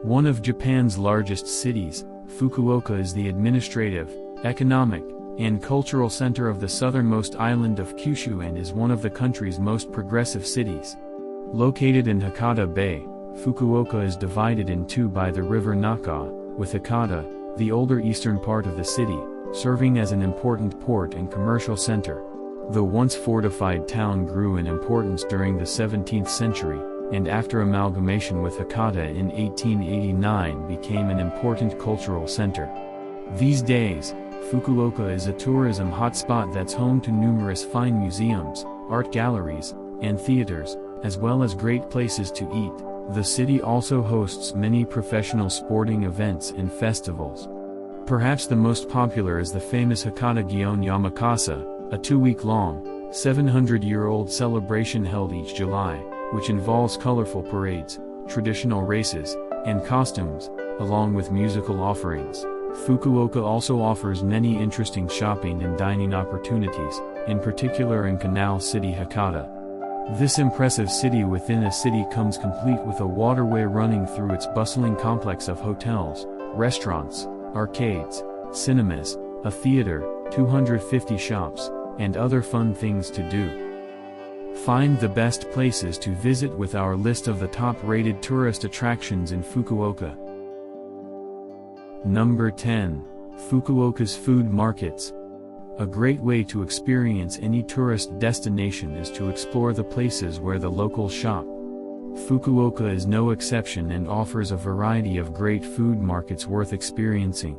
One of Japan's largest cities, Fukuoka is the administrative, economic, and cultural center of the southernmost island of Kyūshū and is one of the country's most progressive cities. Located in Hakata Bay, Fukuoka is divided in two by the river Naka, with Hakata, the older eastern part of the city, serving as an important port and commercial center. The once fortified town grew in importance during the 17th century, and after amalgamation with Hakata in 1889 became an important cultural center. These days, Fukuoka is a tourism hotspot that's home to numerous fine museums, art galleries, and theaters, as well as great places to eat. The city also hosts many professional sporting events and festivals. Perhaps the most popular is the famous Hakata Gion Yamakasa, a 2-week-long, 700-year-old celebration held each July, which involves colorful parades, traditional races, and costumes, along with musical offerings. Fukuoka also offers many interesting shopping and dining opportunities, in particular in Canal City Hakata. This impressive city within a city comes complete with a waterway running through its bustling complex of hotels, restaurants, arcades, cinemas, a theater, 250 shops, and other fun things to do. Find the best places to visit with our list of the top-rated tourist attractions in Fukuoka. Number 10. Fukuoka's food markets. A great way to experience any tourist destination is to explore the places where the locals shop. Fukuoka is no exception and offers a variety of great food markets worth experiencing.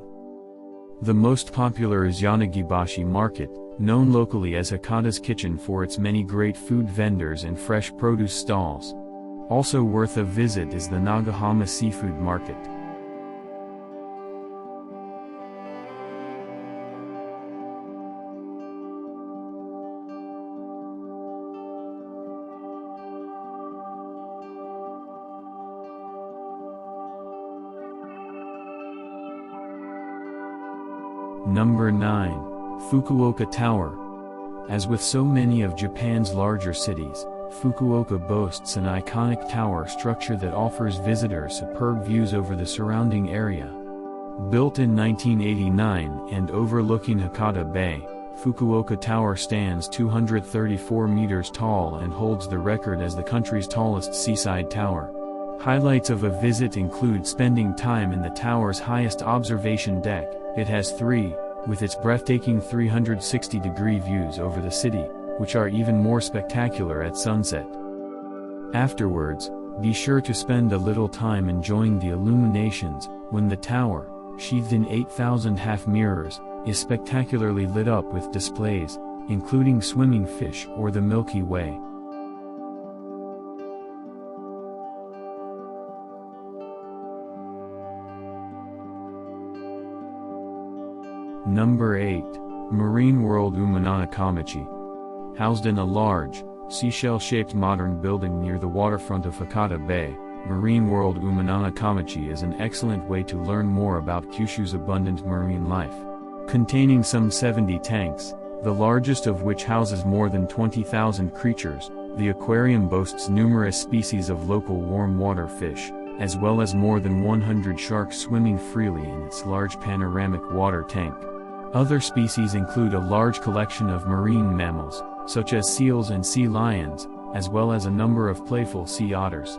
The most popular is Yanagibashi Market, known locally as Hakata's Kitchen for its many great food vendors and fresh produce stalls. Also worth a visit is the Nagahama Seafood Market. Number 9. Fukuoka Tower. As with so many of Japan's larger cities, Fukuoka boasts an iconic tower structure that offers visitors superb views over the surrounding area. Built in 1989 and overlooking Hakata Bay, Fukuoka Tower stands 234 meters tall and holds the record as the country's tallest seaside tower. Highlights of a visit include spending time in the tower's highest observation deck. It has 3, with its breathtaking 360-degree views over the city, which are even more spectacular at sunset. Afterwards, be sure to spend a little time enjoying the illuminations, when the tower, sheathed in 8,000 half-mirrors, is spectacularly lit up with displays, including swimming fish or the Milky Way. Number 8. Marine World Uminonakamichi. Housed in a large, seashell-shaped modern building near the waterfront of Hakata Bay, Marine World Uminonakamichi is an excellent way to learn more about Kyūshū's abundant marine life. Containing some 70 tanks, the largest of which houses more than 20,000 creatures, the aquarium boasts numerous species of local warm-water fish, as well as more than 100 sharks swimming freely in its large panoramic water tank. Other species include a large collection of marine mammals, such as seals and sea lions, as well as a number of playful sea otters.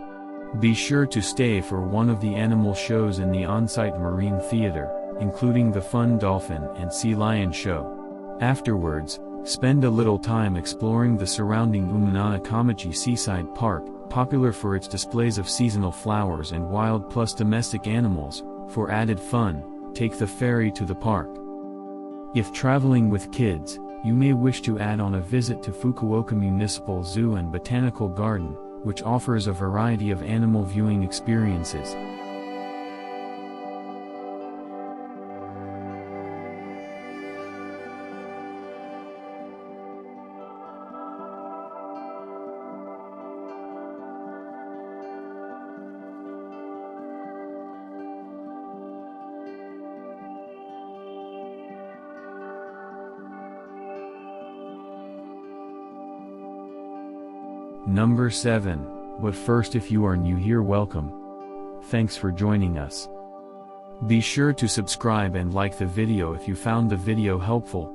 Be sure to stay for one of the animal shows in the on-site marine theater, including the fun dolphin and sea lion show. Afterwards, spend a little time exploring the surrounding Uminonakamichi Seaside Park, popular for its displays of seasonal flowers and wild plus domestic animals. For added fun, take the ferry to the park. If traveling with kids, you may wish to add on a visit to Fukuoka Municipal Zoo and Botanical Garden, which offers a variety of animal viewing experiences. Number 7. But first, if you are new here, welcome. Thanks for joining us. Be sure to subscribe and like the video if you found the video helpful.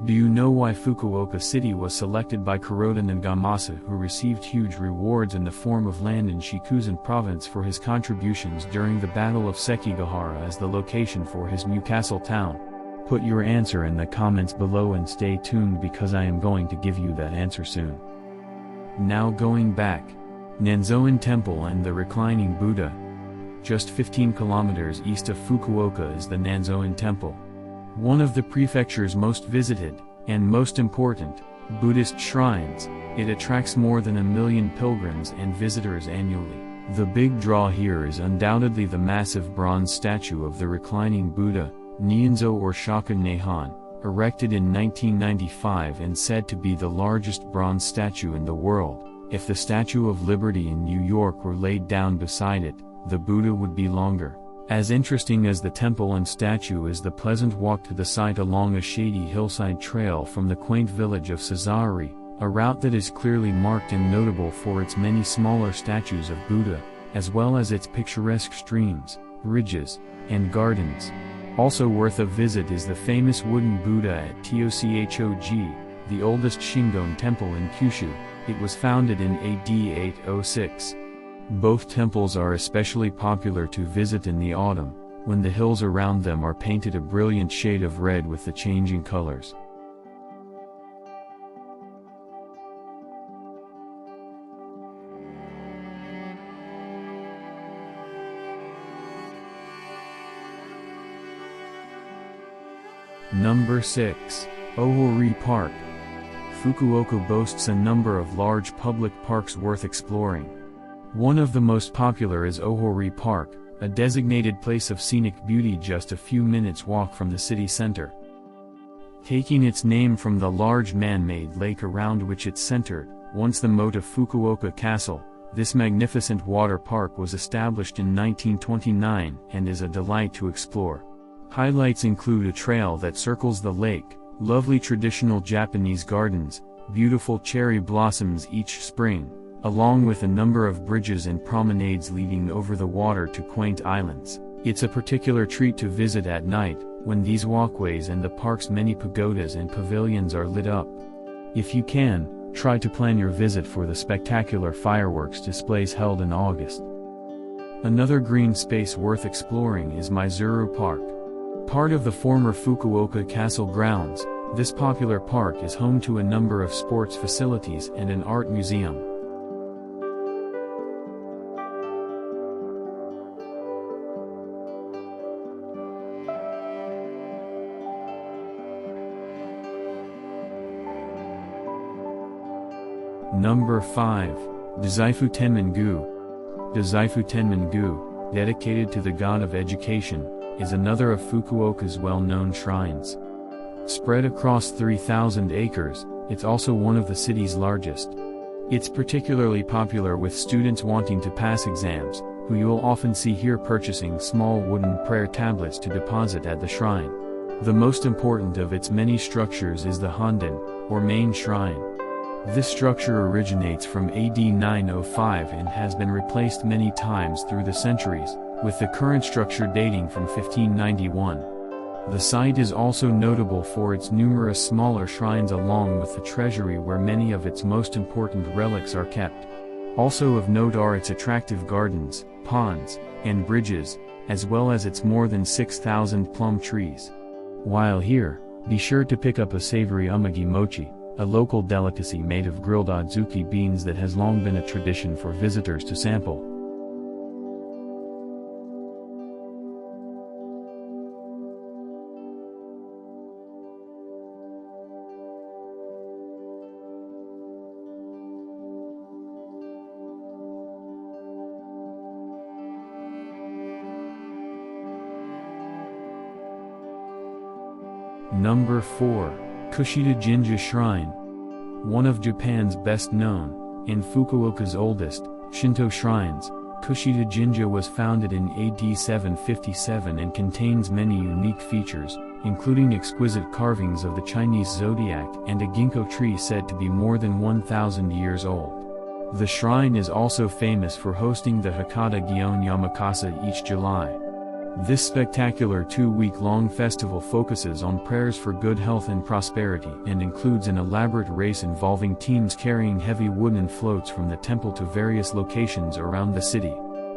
Do you know why Fukuoka City was selected by Kuroda Nagamasa, who received huge rewards in the form of land in Shikuzen province for his contributions during the Battle of Sekigahara, as the location for his new castle town? Put your answer in the comments below and stay tuned, because I am going to give you that answer soon. Now going back. Nanzoin Temple and the Reclining Buddha. Just 15 kilometers east of Fukuoka is the Nanzoin Temple. One of the prefecture's most visited, and most important, Buddhist shrines. It attracts more than 1 million pilgrims and visitors annually. The big draw here is undoubtedly the massive bronze statue of the Reclining Buddha, Nyanzo or Shokan Naihan, erected in 1995 and said to be the largest bronze statue in the world. If the Statue of Liberty in New York were laid down beside it, the Buddha would be longer. As interesting as the temple and statue is the pleasant walk to the site along a shady hillside trail from the quaint village of Sazari, a route that is clearly marked and notable for its many smaller statues of Buddha, as well as its picturesque streams, ridges, and gardens. Also worth a visit is the famous wooden Buddha at Tokhog, the oldest Shingon temple in Kyūshū. It was founded in AD 806. Both temples are especially popular to visit in the autumn, when the hills around them are painted a brilliant shade of red with the changing colors. Number 6. Ōhori Park. Fukuoka boasts a number of large public parks worth exploring. One of the most popular is Ōhori Park, a designated place of scenic beauty just a few minutes walk from the city center. Taking its name from the large man-made lake around which it's centered, once the moat of Fukuoka Castle, this magnificent water park was established in 1929 and is a delight to explore. Highlights include a trail that circles the lake, lovely traditional Japanese gardens, beautiful cherry blossoms each spring, along with a number of bridges and promenades leading over the water to quaint islands. It's a particular treat to visit at night, when these walkways and the park's many pagodas and pavilions are lit up. If you can, try to plan your visit for the spectacular fireworks displays held in August. Another green space worth exploring is Maizuru Park. Part of the former Fukuoka Castle grounds, this popular park is home to a number of sports facilities and an art museum. Number 5. Dazaifu Tenman-gū. Dazaifu Tenman-gū, dedicated to the god of education, is another of Fukuoka's well-known shrines. Spread across 3,000 acres, it's also one of the city's largest. It's particularly popular with students wanting to pass exams, who you'll often see here purchasing small wooden prayer tablets to deposit at the shrine. The most important of its many structures is the Honden, or main shrine. This structure originates from AD 905 and has been replaced many times through the centuries, with the current structure dating from 1591. The site is also notable for its numerous smaller shrines along with the treasury where many of its most important relics are kept. Also of note are its attractive gardens, ponds, and bridges, as well as its more than 6,000 plum trees. While here, be sure to pick up a savory umagi mochi, a local delicacy made of grilled adzuki beans that has long been a tradition for visitors to sample. Number 4. Kushida-jinja Shrine. One of Japan's best known, and Fukuoka's oldest, Shinto shrines, Kushida-jinja was founded in AD 757 and contains many unique features, including exquisite carvings of the Chinese zodiac and a ginkgo tree said to be more than 1,000 years old. The shrine is also famous for hosting the Hakata-Gion Yamakasa each July. This spectacular 2-week-long festival focuses on prayers for good health and prosperity and includes an elaborate race involving teams carrying heavy wooden floats from the temple to various locations around the city.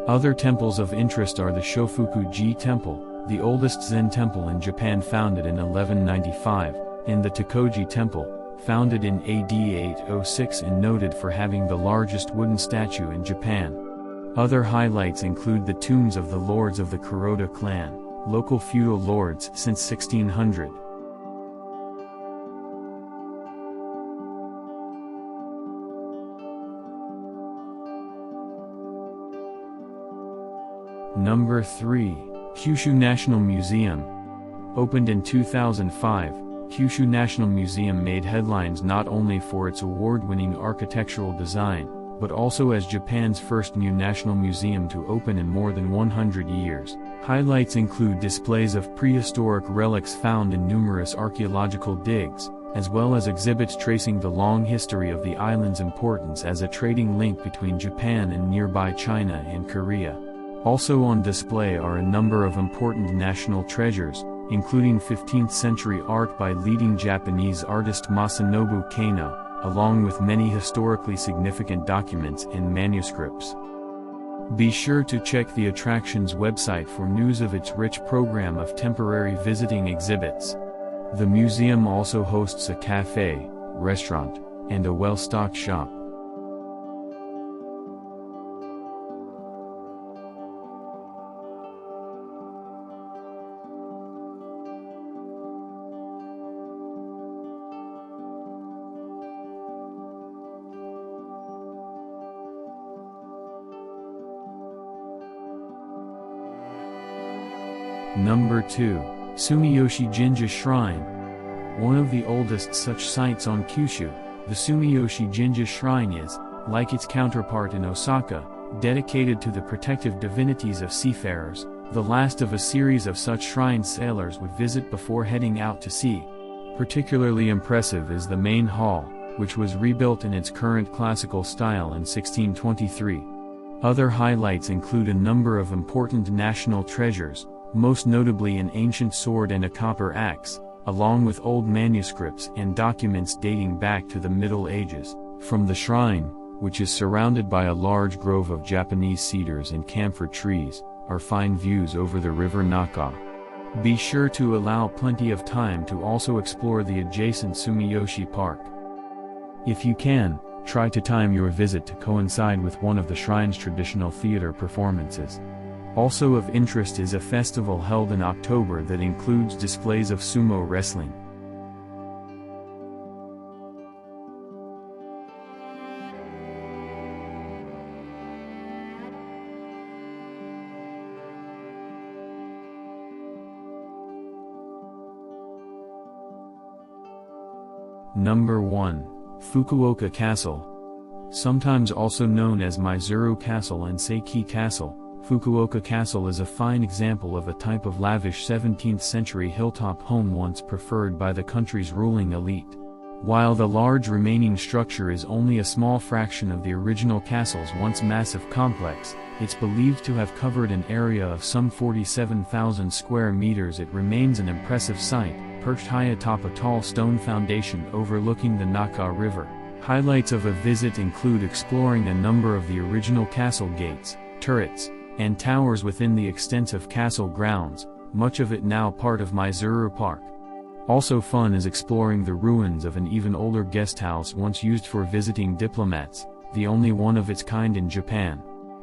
Other temples of interest are the Shofuku-ji Temple, the oldest Zen temple in Japan founded in 1195, and the Tokoji Temple, founded in AD 806 and noted for having the largest wooden statue in Japan. Other highlights include the tombs of the lords of the Kuroda clan, local feudal lords since 1600. Number 3. Kyūshū National Museum. Opened in 2005, Kyūshū National Museum made headlines not only for its award-winning architectural design, but also as Japan's first new national museum to open in more than 100 years. Highlights include displays of prehistoric relics found in numerous archaeological digs, as well as exhibits tracing the long history of the island's importance as a trading link between Japan and nearby China and Korea. Also on display are a number of important national treasures, including 15th-century art by leading Japanese artist Masanobu Kano, along with many historically significant documents and manuscripts. Be sure to check the attraction's website for news of its rich program of temporary visiting exhibits. The museum also hosts a cafe, restaurant, and a well-stocked shop. Number 2. Sumiyoshi-jinja Shrine. One of the oldest such sites on Kyūshū, the Sumiyoshi-jinja Shrine is, like its counterpart in Osaka, dedicated to the protective divinities of seafarers, the last of a series of such shrines sailors would visit before heading out to sea. Particularly impressive is the main hall, which was rebuilt in its current classical style in 1623. Other highlights include a number of important national treasures, most notably an ancient sword and a copper axe, along with old manuscripts and documents dating back to the Middle Ages. From the shrine, which is surrounded by a large grove of Japanese cedars and camphor trees, are fine views over the river Naka. Be sure to allow plenty of time to also explore the adjacent Sumiyoshi Park. If you can, try to time your visit to coincide with one of the shrine's traditional theater performances. Also of interest is a festival held in October that includes displays of sumo wrestling. Number 1. Fukuoka Castle. Sometimes also known as Maizuru Castle and Seiki Castle, Fukuoka Castle is a fine example of a type of lavish 17th-century hilltop home once preferred by the country's ruling elite. While the large remaining structure is only a small fraction of the original castle's once massive complex, it's believed to have covered an area of some 47,000 square meters. It remains an impressive sight, perched high atop a tall stone foundation overlooking the Naka River. Highlights of a visit include exploring a number of the original castle gates, turrets, and towers within the extensive castle grounds, much of it now part of Maizuru Park. Also fun is exploring the ruins of an even older guest house once used for visiting diplomats, the only one of its kind in Japan.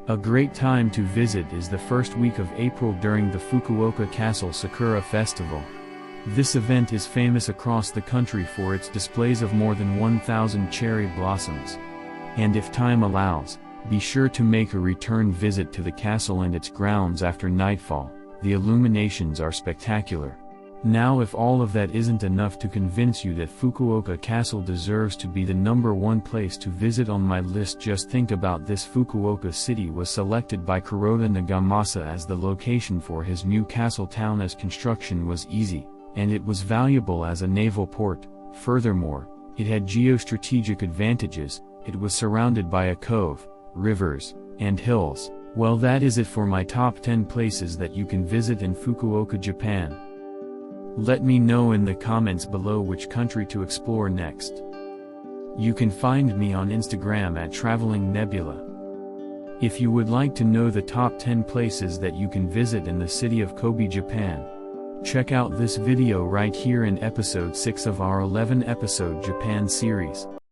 A great time to visit is the first week of April during the Fukuoka Castle Sakura Festival. This event is famous across the country for its displays of more than 1,000 cherry blossoms. And if time allows, be sure to make a return visit to the castle and its grounds after nightfall. The illuminations are spectacular. Now, if all of that isn't enough to convince you that Fukuoka Castle deserves to be the number 1 place to visit on my list, just think about this. Fukuoka City was selected by Kuroda Nagamasa as the location for his new castle town as construction was easy, and it was valuable as a naval port. Furthermore, it had geostrategic advantages, it was surrounded by a cove, rivers, and hills. Well, that is it for my top 10 places that you can visit in Fukuoka, Japan. Let me know in the comments below which country to explore next. You can find me on Instagram at Traveling Nebula. If you would like to know the top 10 places that you can visit in the city of Kobe, Japan, check out this video right here in episode 6 of our 11-episode Japan series.